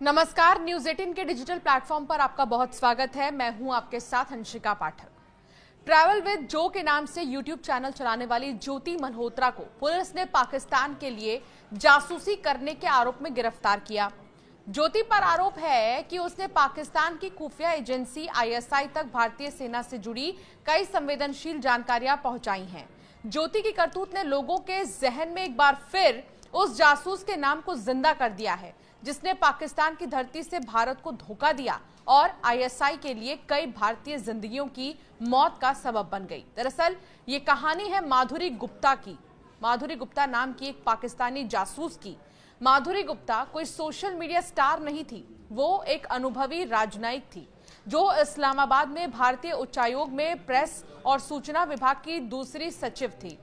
नमस्कार, न्यूज 18 के digital platform पर आपका बहुत स्वागत है। मैं हूं आपके साथ अंशिका पाठक। ट्रैवल विद जो के नाम से यूट्यूब चैनल चलाने वाली ज्योति मल्होत्रा को पुलिस ने पाकिस्तान के लिए जासूसी करने के आरोप में गिरफ्तार किया। ज्योति पर आरोप है कि उसने पाकिस्तान की खुफिया एजेंसी आईएसआई तक भारतीय सेना से जुड़ी कई संवेदनशील जानकारियां पहुंचाई हैं। ज्योति की करतूत ने लोगों के जहन में एक बार फिर उस जासूस के नाम को जिंदा कर दिया है जिसने पाकिस्तान की धरती से भारत को धोखा दिया और आईएसआई के लिए कई भारतीय जिंदगियों की मौत का सबब बन गई। दरअसल ये कहानी है माधुरी गुप्ता की। माधुरी गुप्ता नाम की एक पाकिस्तानी जासूस की। माधुरी गुप्ता कोई सोशल मीडिया स्टार नहीं थी, वो एक अनुभवी राजनयिक थी जो इस्लामाबाद में भारतीय उच्चायोग में प्रेस और सूचना विभाग की दूसरी सचिव थी।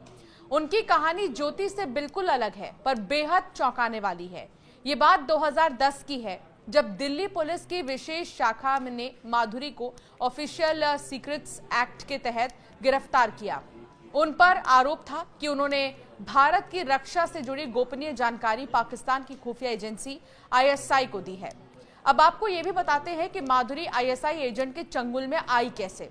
उनकी कहानी ज्योति से बिल्कुल अलग है पर बेहद चौंकाने वाली है। ये बात 2010 की है जब दिल्ली पुलिस की विशेष शाखा ने माधुरी को ऑफिशियल सीक्रेट्स एक्ट के तहत गिरफ्तार किया। उन पर आरोप था कि उन्होंने भारत की रक्षा से जुड़ी गोपनीय जानकारी पाकिस्तान की खुफिया एजेंसी आईएसआई को दी है। अब आपको ये भी बताते हैं कि माधुरी आईएसआई एजेंट के चंगुल में आई कैसे।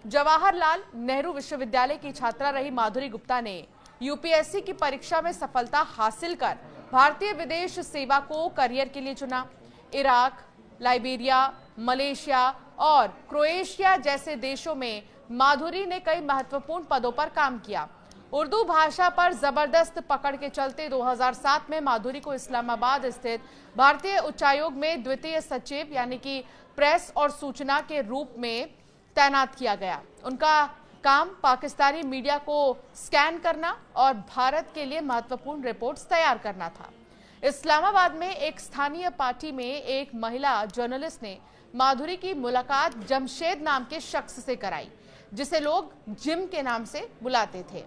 जवाहरलाल नेहरू विश्वविद्यालय की छात्रा रही माधुरी गुप्ता ने यूपीएससी की परीक्षा में सफलता हासिल कर भारतीय विदेश सेवा को करियर के लिए चुना। इराक, लाइबेरिया, मलेशिया और क्रोएशिया जैसे देशों में माधुरी ने कई महत्वपूर्ण पदों पर काम किया। उर्दू भाषा पर जबरदस्त पकड़ के चलते 2007 में माधुरी को इस्लामाबाद स्थित भारतीय उच्चायोग में द्वितीय सचिव यानी कि प्रेस और सूचना के रूप में तैनात किया गया। उनका काम पाकिस्तानी मीडिया को स्कैन करना और भारत के लिए महत्वपूर्ण रिपोर्ट्स तैयार करना था। इस्लामाबाद में एक स्थानीय पार्टी में एक महिला जर्नलिस्ट ने माधुरी की मुलाकात जमशेद नाम के शख्स से कराई जिसे लोग जिम के नाम से बुलाते थे।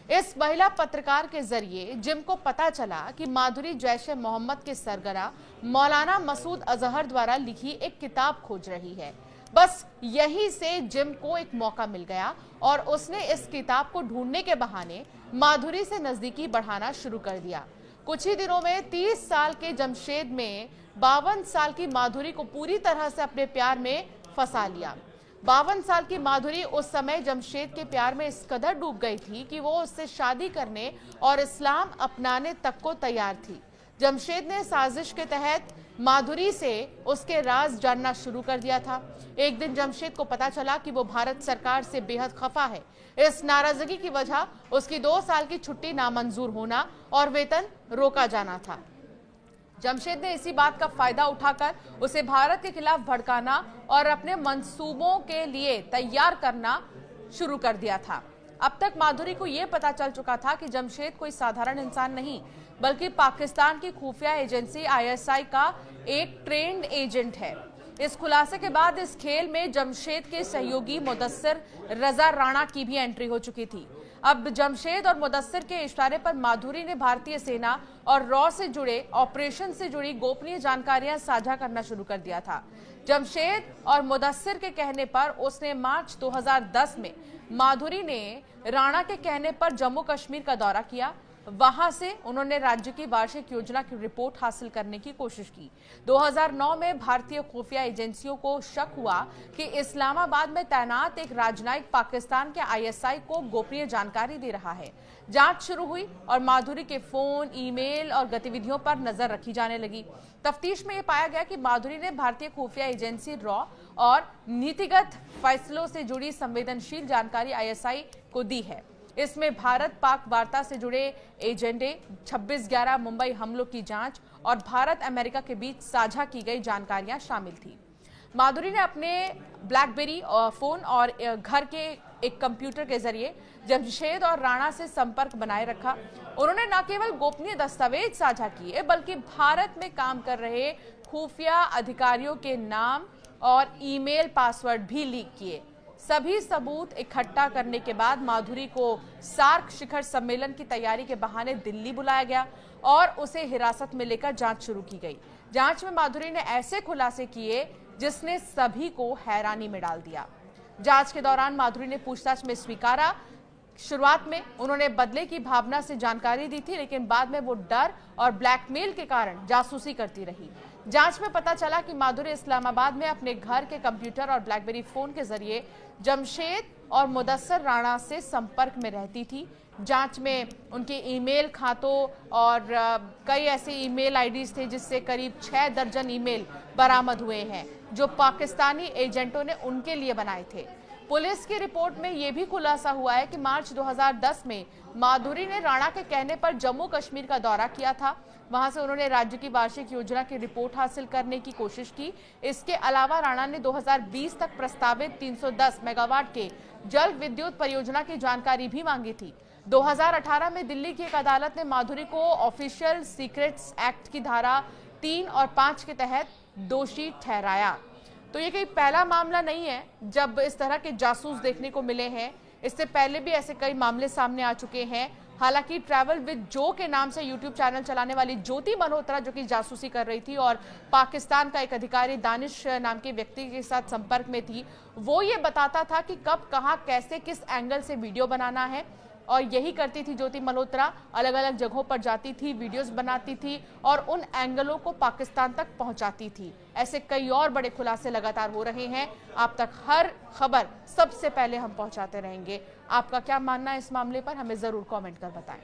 इस महिला पत्रकार के जरिए जिम को पता चला कि माधुरी जैश ए मोहम्मद के सरगना मौलाना मसूद अजहर द्वारा लिखी एक किताब खोज रही है। बस यहीं से जिम को एक मौका मिल गया और उसने इस किताब को ढूंढने के बहाने माधुरी से नजदीकी बढ़ाना शुरू कर दिया। कुछ ही दिनों में 30 साल के जमशेद में 52 साल की माधुरी को पूरी तरह से अपने प्यार में फंसा लिया। 52 साल की माधुरी उस समय जमशेद के प्यार में इस कदर डूब गई थी कि वो उससे शादी करने और इस्लाम अपनाने तक को तैयार थी। जमशेद ने साजिश के तहत माधुरी से उसके राज जानना शुरू कर दिया था। एक दिन जमशेद को पता चला कि वो भारत सरकार से बेहद खफा है। इस नाराजगी की वजह उसकी 2 साल की छुट्टी नामंजूर होना और वेतन रोका जाना था। जमशेद ने इसी बात का फायदा उठाकर उसे भारत के खिलाफ भड़काना और अपने मंसूबों के लिए तैयार करना शुरू कर दिया था। अब तक माधुरी को यह पता चल चुका था कि जमशेद कोई साधारण इंसान नहीं बल्कि पाकिस्तान की खुफिया एजेंसी आईएसआई का एक ट्रेंड एजेंट है। इस खुलासे के बाद इस खेल में जमशेद के सहयोगी मुदस्सिर रजा राणा की भी एंट्री हो चुकी थी। अब जमशेद और मुदस्सिर के इशारे पर माधुरी ने भारतीय सेना और रॉ से जुड़े ऑपरेशन से जुड़ी गोपनीय जानकारियां साझा करना शुरू कर दिया था। जमशेद और मुदस्सिर के कहने पर उसने मार्च 2010 में माधुरी ने राणा के कहने पर जम्मू कश्मीर का दौरा किया। वहां से उन्होंने राज्य की वार्षिक योजना की रिपोर्ट हासिल करने की कोशिश की। 2009 में भारतीय खुफिया एजेंसियों को शक हुआ कि इस्लामाबाद में तैनात एक राजनयिक पाकिस्तान के आईएसआई को गोपनीय जानकारी दे रहा है। जांच शुरू हुई और माधुरी के फोन, ईमेल और गतिविधियों पर नजर रखी जाने लगी। तफ्तीश में यह पाया गया कि माधुरी ने भारतीय खुफिया एजेंसी रॉ और नीतिगत फैसलों से जुड़ी संवेदनशील जानकारी आईएसआई को दी है। इसमें भारत पाक वार्ता से जुड़े एजेंडे, 26/11 मुंबई हमलों की जांच और भारत अमेरिका के बीच साझा की गई जानकारियां शामिल थी। माधुरी ने अपने ब्लैकबेरी फोन और घर के एक कंप्यूटर के जरिए जमशेद और राणा से संपर्क बनाए रखा। उन्होंने न केवल गोपनीय दस्तावेज साझा किए बल्कि भारत में काम कर रहे खुफिया अधिकारियों के नाम और ईमेल पासवर्ड भी लीक किए। सभी सबूत इकट्ठा करने के बाद माधुरी को सार्क शिखर सम्मेलन की तैयारी के बहाने दिल्ली बुलाया गया और उसे हिरासत में लेकर जांच शुरू की गई। जांच में माधुरी ने ऐसे खुलासे किए जिसने सभी को हैरानी में डाल दिया। जांच के दौरान माधुरी ने पूछताछ में स्वीकारा। शुरुआत में उन्होंने बदले की भावना से जानकारी दी थी, लेकिन बाद में वो डर और ब्लैकमेल के कारण जासूसी करती रही। जांच में पता चला कि माधुरी इस्लामाबाद में अपने घर के कंप्यूटर और ब्लैकबेरी फोन के जरिए जमशेद और मुदस्सर राणा से संपर्क में रहती थी। जांच में उनके ईमेल खातों और कई ऐसे ईमेल आईडीज थे जिससे करीब 6 दर्जन ईमेल बरामद हुए हैं जो पाकिस्तानी एजेंटों ने उनके लिए बनाए थे। पुलिस की रिपोर्ट में यह भी खुलासा हुआ है कि मार्च 2010 में माधुरी ने राणा के कहने पर जम्मू कश्मीर का दौरा किया था। वहां से उन्होंने राज्य की वार्षिक योजना की रिपोर्ट हासिल करने की कोशिश की। इसके अलावा राणा ने 2020 तक प्रस्तावित 310 मेगावाट के जल विद्युत परियोजना की जानकारी भी मांगी थी। 2018 में दिल्ली की एक अदालत ने माधुरी को ऑफिशियल सीक्रेट्स एक्ट की धारा 3 और 5 के तहत दोषी ठहराया। तो ये कोई पहला मामला नहीं है जब इस तरह के जासूस देखने को मिले हैं। इससे पहले भी ऐसे कई मामले सामने आ चुके हैं। हालांकि ट्रैवल विद जो के नाम से यूट्यूब चैनल चलाने वाली ज्योति मल्होत्रा जो कि जासूसी कर रही थी और पाकिस्तान का एक अधिकारी दानिश नाम के व्यक्ति के साथ संपर्क में थी, वो ये बताता था कि कब, कहां, कैसे, किस एंगल से वीडियो बनाना है। और यही करती थी ज्योति मल्होत्रा, अलग अलग जगहों पर जाती थी, वीडियोस बनाती थी और उन एंगलों को पाकिस्तान तक पहुंचाती थी। ऐसे कई और बड़े खुलासे लगातार हो रहे हैं। आप तक हर खबर सबसे पहले हम पहुंचाते रहेंगे। आपका क्या मानना है इस मामले पर, हमें जरूर कमेंट कर बताएं।